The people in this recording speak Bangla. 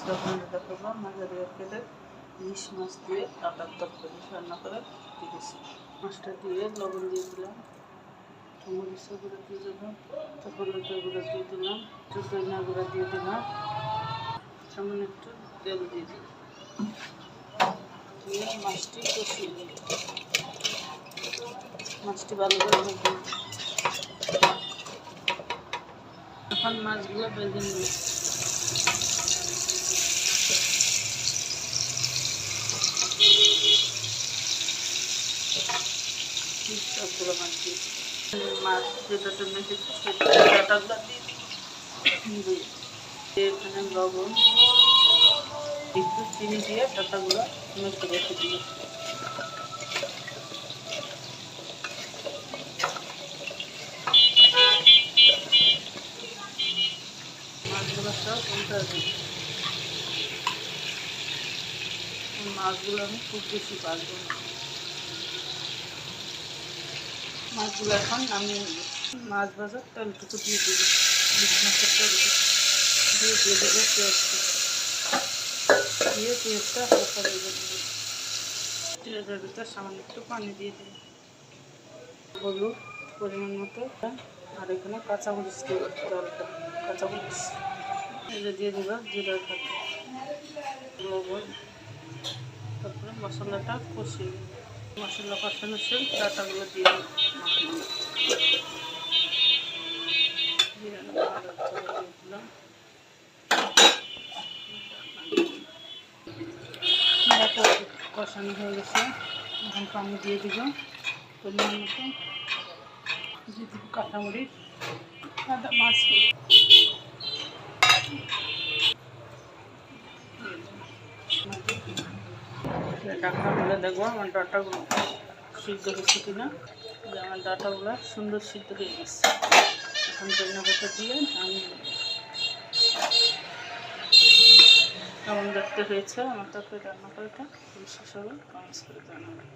মাছটা আপনাদের দেখাবো। মাঝারি আকারের ইলিশ মাছ দিয়ে আটার তরকারি রান্না করে দিয়েছি। মাছটা দিয়ে লবণ দিয়ে দিলাম, মরিচের গুঁড়ো দিয়ে দিলাম, হলুদের গুঁড়ো দিয়ে দিলাম, ধনিয়া গুঁড়ো দিয়ে দিলাম, সামান্য একটু তেল দিয়ে দিলাম, দিয়ে মাছটি কষিয়ে দিলাম। মাছটি ভালো করে ভেজে এখন মাছগুলো ভেজে নিই। সবগুলো মাছ দিয়ে মাছ যেটাতে মেখেছি সেটা ডাটাগুলো দিয়ে দিই। এখানে লবণ একটু চিনি দিয়ে ডাটাগুলো মেখে রেখে দিই। মাছগুলো সব উল্টা দিই। মাছগুলো আমি খুব বেশি ভাজবো না, মাছগুলো এখন নামিয়ে নেব। মাছ ভাজার তেলটুকু দিয়ে দেবো, মাছের তেলটুকু দিয়ে দিয়ে দেবো পেঁয়াজটা, দিয়ে পেঁয়াজটা হালকা ভেজে দেবো। পেঁয়াজের ভিতরে সামান্য একটু পানি দিয়ে দেবো, হলুদ পরিমাণ মতো, আর এখানে কাঁচামরিচ দেবো, জলটা কাঁচামরিচ এটা দিয়ে দেবো, জিরার খাতে লবণ, তারপরে মশলাটা কষিয়ে দেবো। মশলা কষানো শেষ, ডাটাগুলো দিয়ে দিলাম। ডাটা কষানো হয়ে গেছে, এখন পানি দিয়ে দিব পরিমাণ মতো, দিয়ে দিব কাঁচামরিচ, মাছ ডাটা খুলে দেখবো আমার ডাটাগুলো সিদ্ধ হয়েছে কিনা। আমার ডাটাগুলো সুন্দর সিদ্ধ হয়ে গেছে। এখন ধনিয়া পাতা দিয়ে আমি কেমন দেখতে হয়েছে আমার তরকারি রান্না করাটা বিশেষ করে কমেন্টস করে জানাবেন।